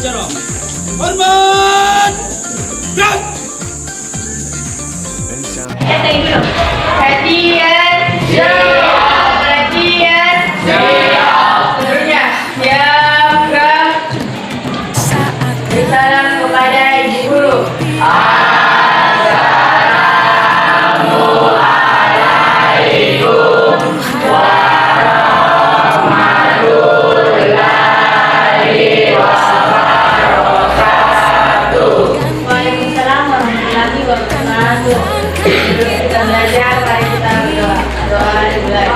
upacara. Hormat! Gerak! Perhatian, perhatian, seluruhnya siap gerak. Bersalam kepada Ibu Guru. Waalaikumsalam warahmatullahi wabarakatuh. Sebelum kita belajar, mari kita berdoa. Doa dimulai.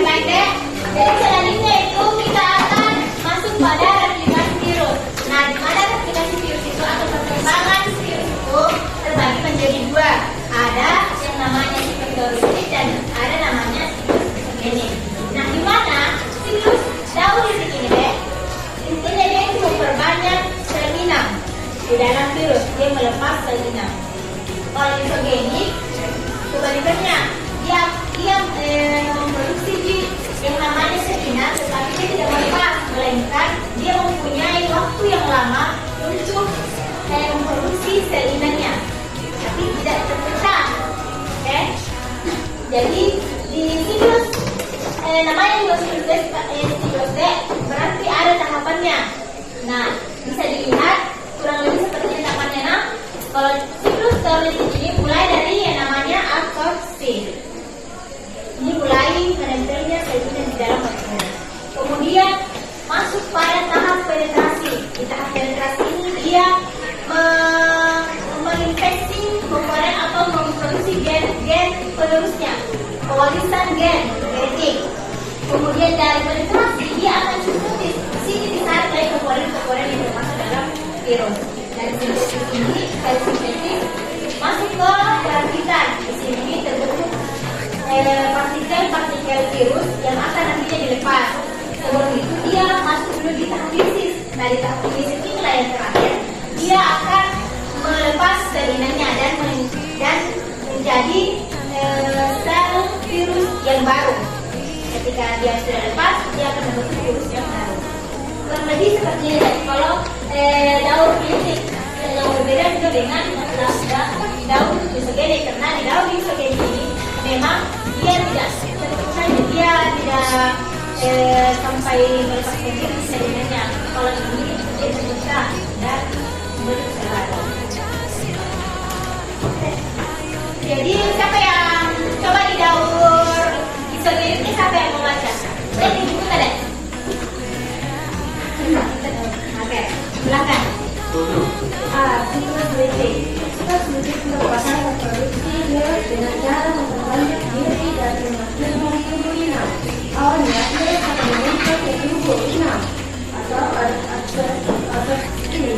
Baik deh, jadi selanjutnya itu kita akan masuk pada replikasi virus. Nah, di mana replikasi virus itu atau perkembangan virus itu terbagi menjadi dua. Ada yang namanya siklus dan ada namanya siklus. Nah, di mana siklus daun ini deh, intinya dia itu memperbanyak sel inang di dalam virus, dia melepas sel inang. Kalau isogenik kebalikannya, dia memproduksi yang namanya sel inang, tetapi dia tidak melepas, melainkan dia mempunyai waktu yang lama untuk memproduksi sel inangnya, tapi tidak terpecah. Oke? Jadi di siklus namanya juga siklus D, berarti ada tahapannya. Nah, bisa dilihat kurang lebih seperti tahapannya. Nah, kalau siklus teoritik ini mulai dari yang namanya absorpsi. Ini mulai menempelnya sel inang di dalam bakteri. Kemudian masuk pada tahap penetrasi. Di tahap penetrasi ini dia menginfeksi, mengkorek atau memproduksi gen penerusnya, pewarisan gen genetik. Kemudian dari penetrasi dia akan sintetis. Sini ditarik dari komponen yang termasuk dalam virus. Dari sintetis ini, sel sintetis masuk ke perantitan. Di sini terbentuk partikel-partikel virus yang akan nantinya dilepas. Sebelum itu dia masuk dulu di tahap lisis. Nah, di tahap lisis inilah yang terakhir dia akan melepas sel inangnya dan menjadi sel virus yang baru. Ketika dia sudah lepas, dia akan membentuk virus yang baru. Kurang lebih seperti ini. Kalau daun klinik yang berbeda juga dengan daun isogenik, karena di daun isogenik ini memang dia tidak sampai melepas virus sel inangnya. Kalau ini dia terpecah dan membentuk sel baru. Jadi siapa yang coba di daur isogenik ini, siapa yang mau baca? Saya dibuka deh. Oke, silakan. Siklus litik. Siklus litik merupakan reproduksi virus dengan cara memperbanyak diri dan memaksimalkan tubuh inang. Awalnya virus akan menempel ke tubuh inang atau ini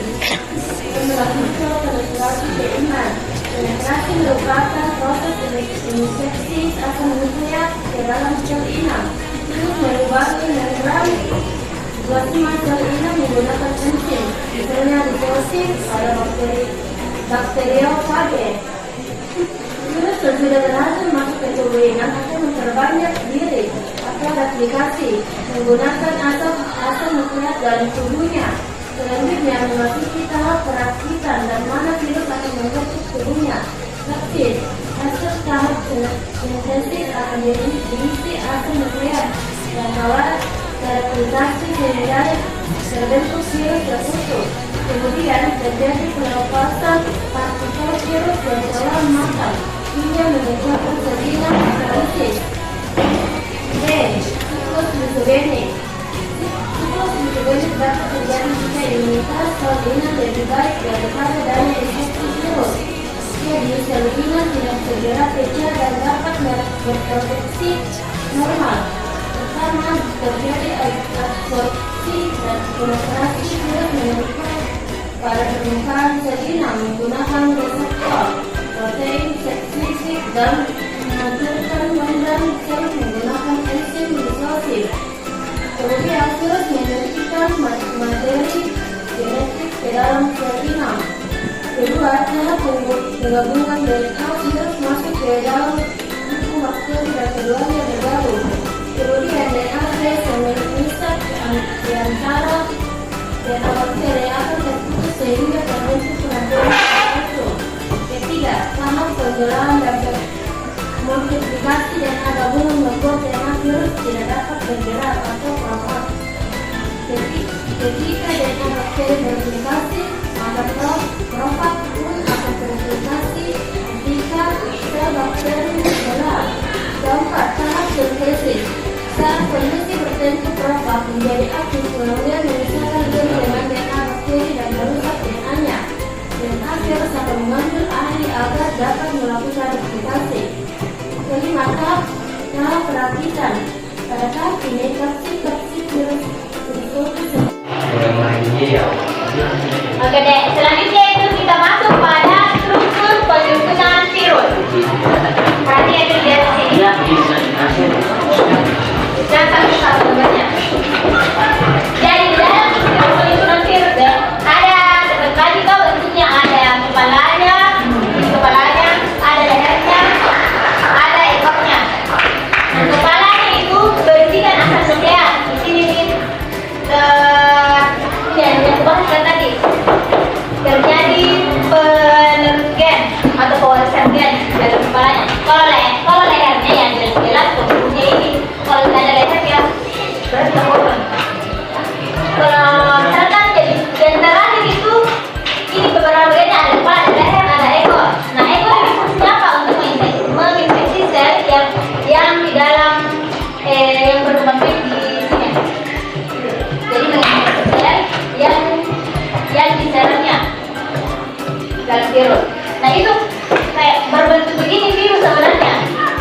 melanjutkan penetrasi ke inang. Penetrasi merupakan proses infeksi asam nukleat ke dalam sel inang. Terus merubah mineral plasma sel inang menggunakan enzim, misalnya liposin pada bakteriofage. Terus sesudah berhasil masuk ke tubuh inang akan memperbanyak diri replikasi menggunakan asam nukleat dalam tubuhnya. Selanjutnya memasuki tahap perakitan dan mana virus akan membentuk tubuhnya. Vaksin masuk tahap sintesis akan diisi asam nukleat dan alat replikasi sehingga terbentuk virus tertutup. Kemudian terjadi pelepasan partikel virus yang telah matang hingga membentuk persalinan analisis. B. Siklus glukogenik. Siklus glukogenik dapat terjadi jika imunitas sel inang lebih baik daripada dari infeksi virus. Jadi, sel inang tidak segera pecah dan dapat berproduksi normal. Pertama, terjadi absorpsi dan penetrasi virus menyebabkan pada permukaan sel inang menggunakan reseptor protein spesifik dan menghancurkan membran sel menggunakan enzim lisosim. Kemudian virus menyuntikkan materi genetik ke dalam sel inang. Kedua, tahap penggabungan DNA virus masuk ke dalam tubuh bakteri dan keduanya bergabung. Kemudian DNA virus mengikat di antara DNA bakteri yang akan terputus sehingga terbentuk penampil itu. Ketiga, tahap penjelasan dan multiplikasi DNA gabungan membuat DNA virus tidak dapat bergerak atau profag. Ketika DNA bakteri bereplikasi, maka profag pun akan bereplikasi ketika sel bakteri bergerak. Keempat, tahap sintesis. Saat kondisi berbentuk profag menjadi aktif, kemudian memisahkan gen dengan DNA bakteri dan merusak DNA-nya. DNA virus akan memanggil ahli agar dapat melakukan replikasi. Kelima, tahap perakitan. Pada tahap ini, kapsid virus ditutup. Oke deh, selanjutnya itu kita masuk pada struktur penyusunan virus. Perhatian dulu ya di sini. Dan satu-satu gambarnya. Jadi di dalam struktur penyusunan virus ada terbagi kau bentuknya, ada kepalanya, ada lehernya, ada ekornya. Nah, kepalanya itu berisikan asam nukleat. Di sini nih, yang dibahas tadi terjadi penerus gen atau pewarisan gen dalam kepalanya. Kalau lehernya yang jelas bentuknya ini, kalau tidak ada lehernya berarti kosong. Kalau misalkan jadi gen terakhir itu, ini beberapa bagiannya ada kepala, ada leher, ada ekor. Nah, ekor ini fungsinya apa? Untuk menginfeksi sel yang di dalam yang berkembang biak di sini. Jadi menginfeksi sel yang di dalamnya dalam virus. Nah, itu kayak berbentuk begini virus sebenarnya.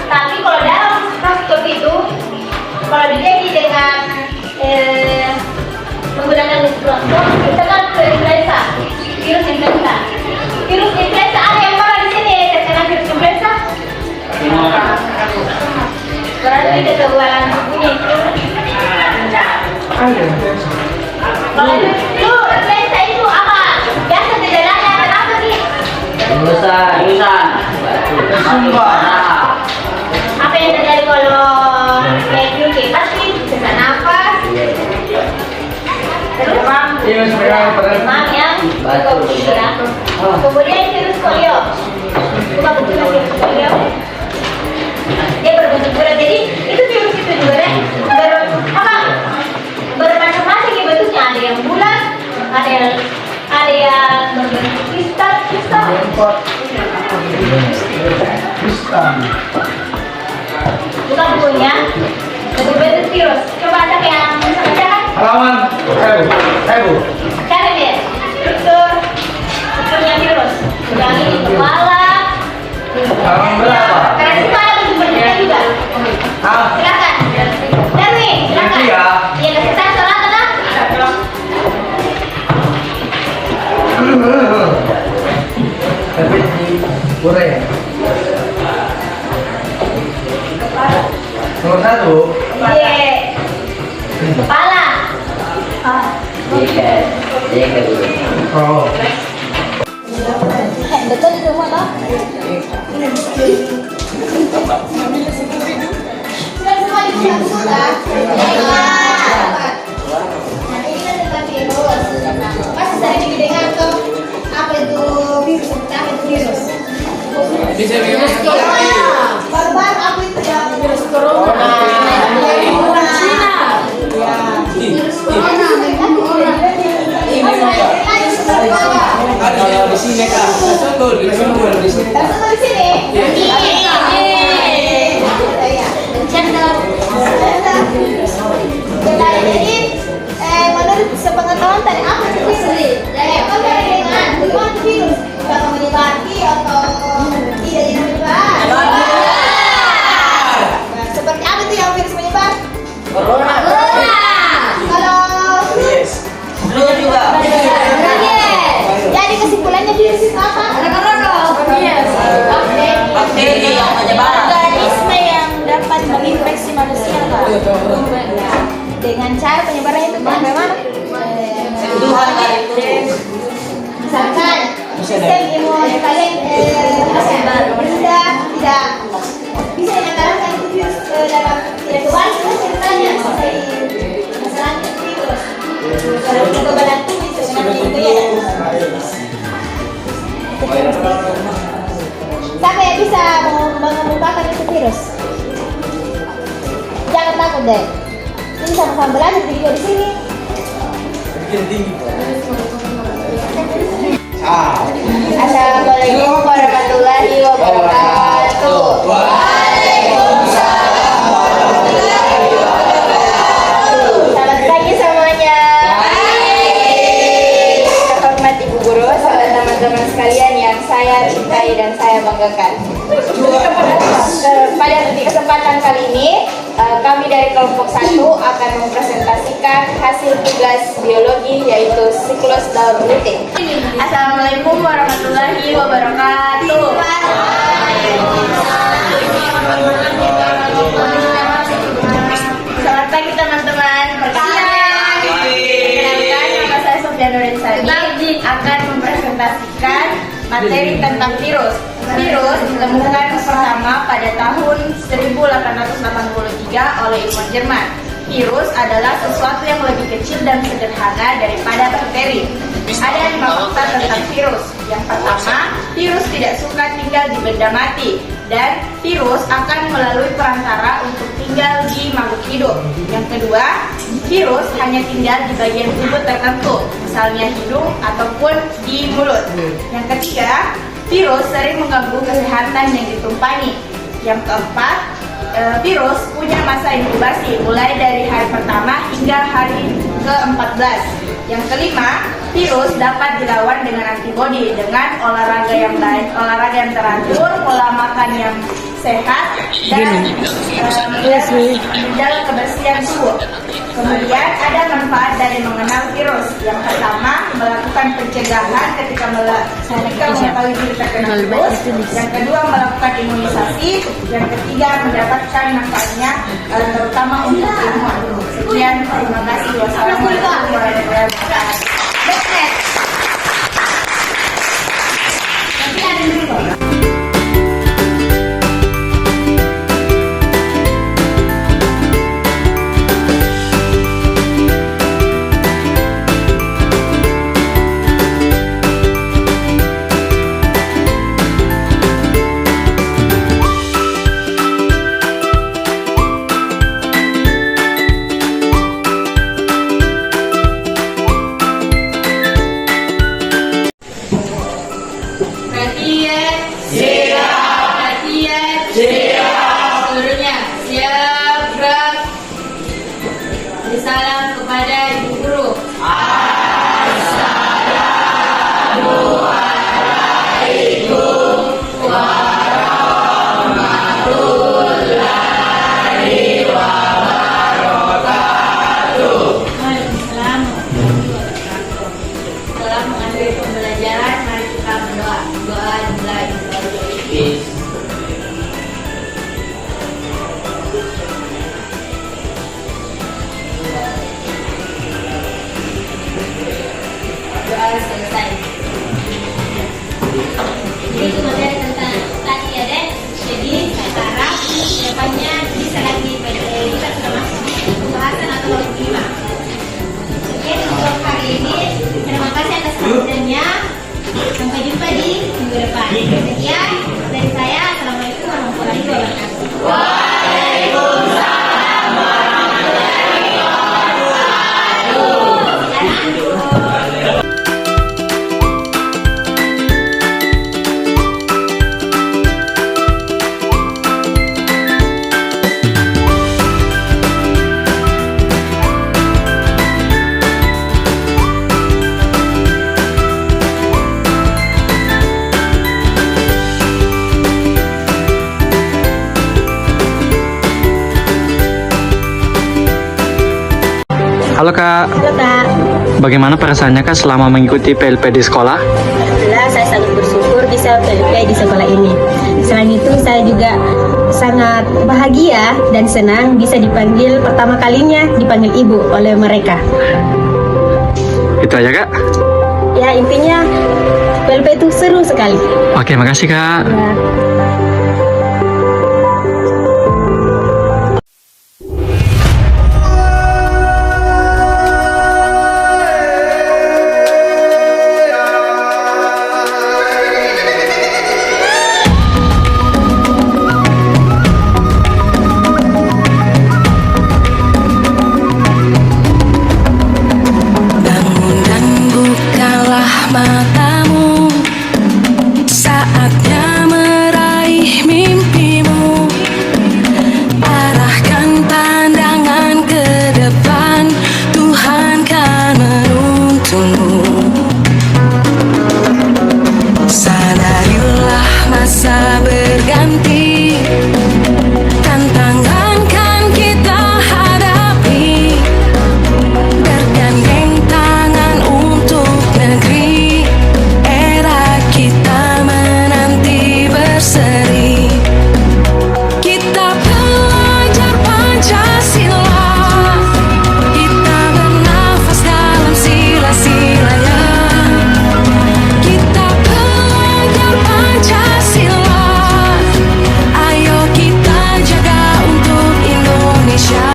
Tapi kalau dalam struktur itu, kalau dideteksi dengan menggunakan mikroskop, kita kan influenza, virus influenza. Virus influenza ada yang mana di sini terkena virus influenza? Berarti kekebalan tubuhnya itu. Kalau itu influenza itu apa? Biasa gejalanya apa sih? Urusan. Apa yang terjadi kalau kayak gitu? Pasti sesak nafas. Terus demam yang juga pikiran. Kemudian virus polio. Bukan bentuknya virus polio. Dia berbentuk bulat. Jadi itu virus itu juga deh. Bermacam-macam ya bentuknya. Ada yang bulat, ada yang berbentuk kristal. Bukan punya bentuk virus. Coba ada yang sama-sama. Halaman Ibu. Cari deh strukturnya virus. Yang ini kepala. Halaman berapa? Karena itu ada bentuknya juga. Silakan. Darwin, silakan. Ini ya. Iya, kasih saya salah kan? Tapi di Korea. Nomor 1. Iya. Kepala. Oh. Betul itu semua toh? Sudah semua satu sudah. Nah, ini kan tentang virus. Pasti sering didengar tuh apa itu virus? Apa itu virus? Bisa virus Baru-baru apa itu ya? Virus corona. Bukan Cina. Virus corona. Ada di sini kak. Betul di sini. Langsung di sini. Jadi, menurut sepengetahuan tadi apa itu virus? Apa dengan bagaimana virus? Apakah menyebar atau tidak menyebar? Seperti apa itu yang virus menyebar? Corona. Kalau Flu juga. jadi kesimpulannya virus itu apa? Bakteri yang menyebar. Organisme yang dapat menginfeksi manusia, Pak. Dengan cara penyebarannya itu bagaimana? Sentuhan dari tubuh. Misalkan sistem imun kalian rendah, tidak bisa dikatakan itu virus dalam tidak kebalik kan ceritanya dari masalahnya virus. Kalau kekebalan tubuh itu nanti itu ya. Siapa yang bisa mengemukakan itu virus? Jangan takut deh. Ini sama-sama belajar video di sini. Assalamualaikum warahmatullahi wabarakatuh. Selamat pagi semuanya. Saya hormati Bu Guru, sahabat teman-teman sekalian yang saya cintai dan saya banggakan. Pada kesempatan kali ini, kami dari kelompok 1 akan mempresentasikan hasil tugas biologi yaitu siklus daur rutin. Assalamualaikum warahmatullahi wabarakatuh. Selamat pagi teman-teman. Perkenalkan, nama saya Sofia Nurinsani akan mempresentasikan materi tentang virus. Virus ditemukan pertama pada tahun 1883 oleh ilmuwan Jerman. Virus adalah sesuatu yang lebih kecil dan sederhana daripada bakteri. Ada 5 fakta tentang virus. Yang pertama, virus tidak suka tinggal di benda mati, dan virus akan melalui perantara untuk tinggal di makhluk hidup. Yang kedua, virus hanya tinggal di bagian tubuh tertentu, misalnya hidung ataupun di mulut. Yang ketiga, virus sering mengganggu kesehatan yang ditumpangi. Yang keempat, virus punya masa inkubasi mulai dari hari pertama hingga hari ke-14. Yang kelima, virus dapat dilawan dengan antibodi dengan olahraga yang baik, olahraga yang teratur, pola makan yang sehat, dan menjaga kebersihan tubuh. Kemudian ada manfaat dari mengenal virus. Yang pertama, melakukan pencegahan ketika mengetahui diri terkena virus. Yang kedua, melakukan imunisasi. Yang ketiga, mendapatkan manfaatnya terutama untuk ilmuwan. Sekian, terima kasih. Wassalamualaikum warahmatullahi wabarakatuh. Seluruhnya siap gerak. Salam kepada Ibu Guru. Assalamualaikum warahmatullahi wabarakatuh. Waalaikumsalam. Setelah mengakhiri pembelajaran, mari kita berdoa. Doa dimulai. Doa selesai. Jadi itu materi tentang tadi ya deh. Jadi saya harap depannya bisa lagi Sekian dari saya. Assalamualaikum warahmatullahi wabarakatuh. Halo Kak, Halo Kak, bagaimana perasaannya Kak selama mengikuti PLP di sekolah? alhamdulillah saya sangat bersyukur bisa PLP di sekolah ini. Selain itu saya juga sangat bahagia dan senang bisa dipanggil pertama kalinya dipanggil ibu oleh mereka. Itu aja Kak? Ya intinya PLP itu seru sekali. Oke, makasih Kak. Ya. Bangun dan bukalah matamu, saatnya meraih mimpimu. Arahkan pandangan ke depan, Tuhan kan menuntunmu. Sadarilah masa berganti, tantangan kan kita hadapi. Bergandeng tangan untuk negeri, era kita menanti berseri. Kita belajar Pancasila, kita bernafas dalam sila-silanya. Kita belajar Pancasila, ayo kita jaga untuk Indonesia.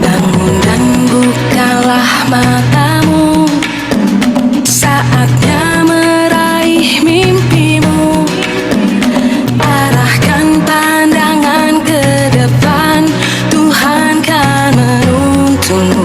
Bangun dan bukalah matamu, saatnya meraih mimpimu. Arahkan pandangan ke depan, Tuhan kan menuntunmu.